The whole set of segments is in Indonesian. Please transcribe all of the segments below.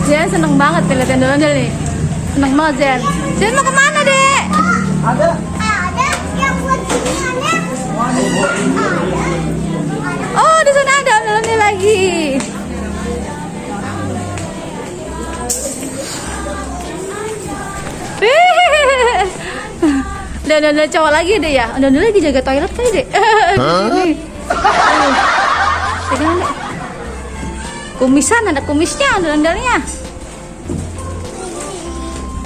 Zen seneng banget lihat ondel-ondel nih. Seneng banget Zen. Zen mau kemana dek? Ada. Ada yang buat giniannya. Oh di sana ada ondel-ondel lagi. Ada cowok lagi deh ya. Ada lagi jaga toilet kali deh. Nih. Pegangan deh. Kumisan ada kumisnya, ondel-ondelnya.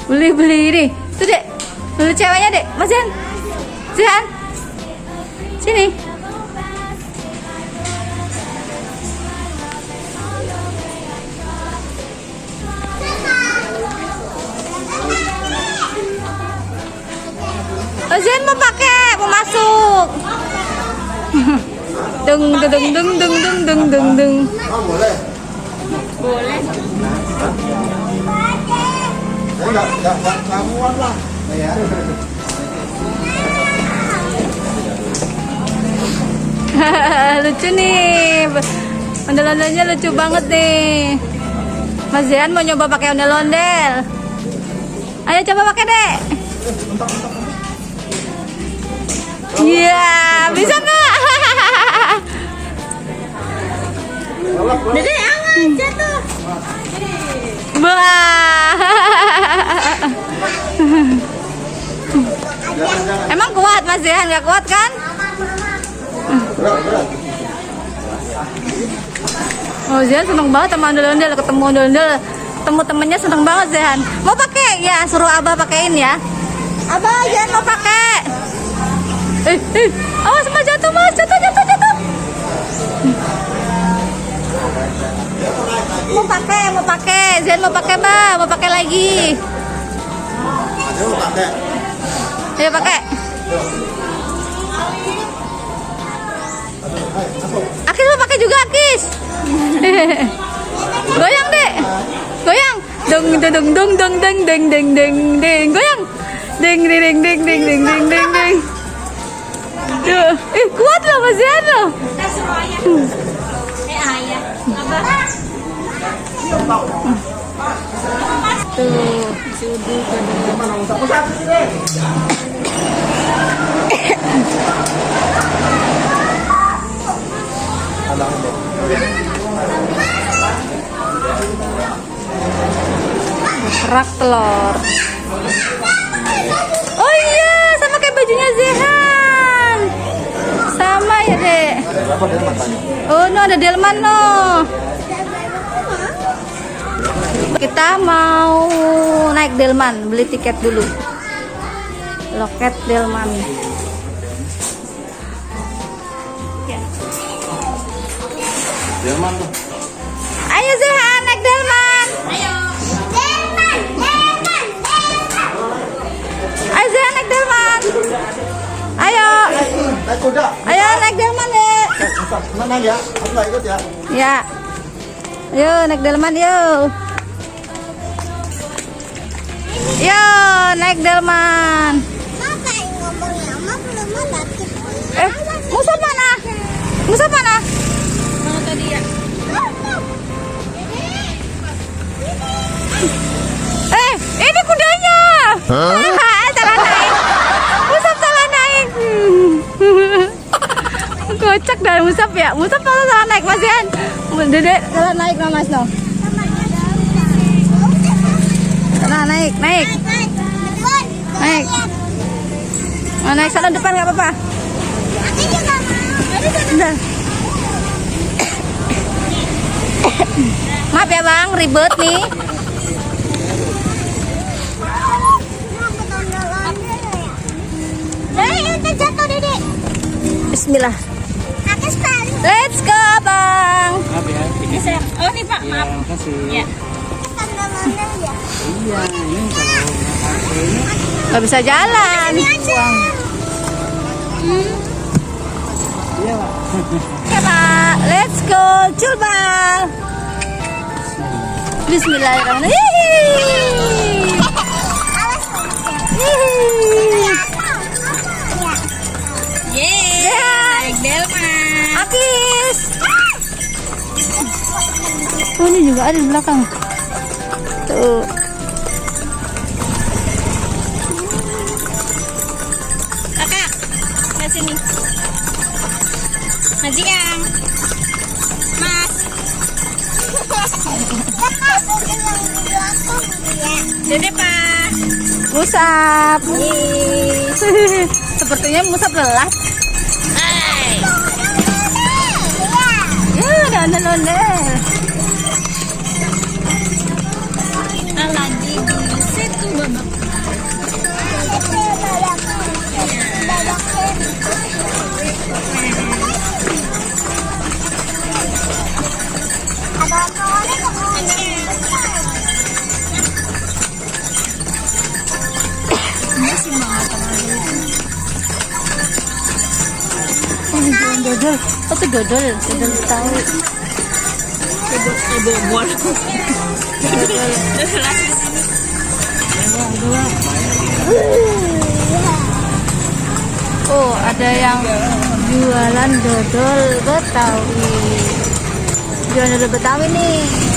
Beli ini. Tuh dek. Dulu ceweknya dek. Mas Jan. Jan. Sini. Oh, Zen mau pakai, mau masuk. Dung dung dung dung dung dung dung dung. Oh, boleh. Boleh. Enggak muat lah. Ya. Lucu nih. Ondel-ondelnya lucu banget nih. Mas Zian mau nyoba pakai ondel-ondel. Ayo coba pakai deh. Iya, bisa nggak? Dede awas jatuh. Wah. Emang kuat Mas Zian? Nggak kuat kan? Berat. Oh Zian seneng banget sama ondel-ondel, ketemu ondel-ondel, ketemu temennya seneng banget Zian. Mau pakai? Ya suruh Abah pakein ya. Abah Zian mau pakai. Awas mas jatuh mas, jatuh. Mau pakai, Zian mau pakai bah, mau pakai lagi. Ada mau pakai. Ayo pakai. Akis mau pakai juga Akis. Goyang dek, goyang. Dong dong dong dong dong deng deng deng deng goyang. Deng deng deng deng deng deng deng deng deng. Kuat loh Mas Zian loh. Ayah. Abah. Tuh, sudu kerak telur. Oh iya, sama kayak bajunya Zehan. Sama ya, Dek. Oh, no ada delman no. Kita mau naik delman, beli tiket dulu. Loket delman. Jerman tuh. Ayo Zehan naik delman. Ayo. Delman. Ayo Zehan naik delman. Ayo. Naik kuda. Ayo naik delman deh. Mana ya? Aku nggak ikut ya. Ya. Ayo naik delman yuk. Yo naik delman. Mama yang ngomongnya, Mama belum mati. Musa mana? Musa mana? Mana tadi ya? Ini kudanya. Salah naik. Musab salah naik. Kocak dah Musab ya. Musab salah naik Mas Yan. Dedek salah naik no Mas no. Nah naik. Naik. Oh, naik sana depan nggak apa-apa. Aku juga mau. Udah. Maaf ya Bang, ribet nih. Dede, jatuh Dede. Bismillah. Aku sekali. Let's go Bang. Maaf ya, ini Oh nih Pak, maaf. terima kasih. Ya. Tanda-tanda ya. Iya, ini kalau nggak pakai ini Nggak bisa jalan. iya Pak. Oke Pak, let's go Culbal. Bismillahirrahmanirrahim. Hihi. Hihi. Yeay, naik delman. Akis. Oh ini juga ada di belakang. Tuh. Kakak, ke sini. Majikan. Mas. Dede, Pak. Musap. Sepertinya musap lelah. Hai. Ya, ada ondel-ondel. Lagi di situ, Babak. Oh, dodol. Oh, itu dodol. Dodol tahu. Bobor. Oh, ada yang jualan dodol Betawi. Jualan dodol Betawi nih.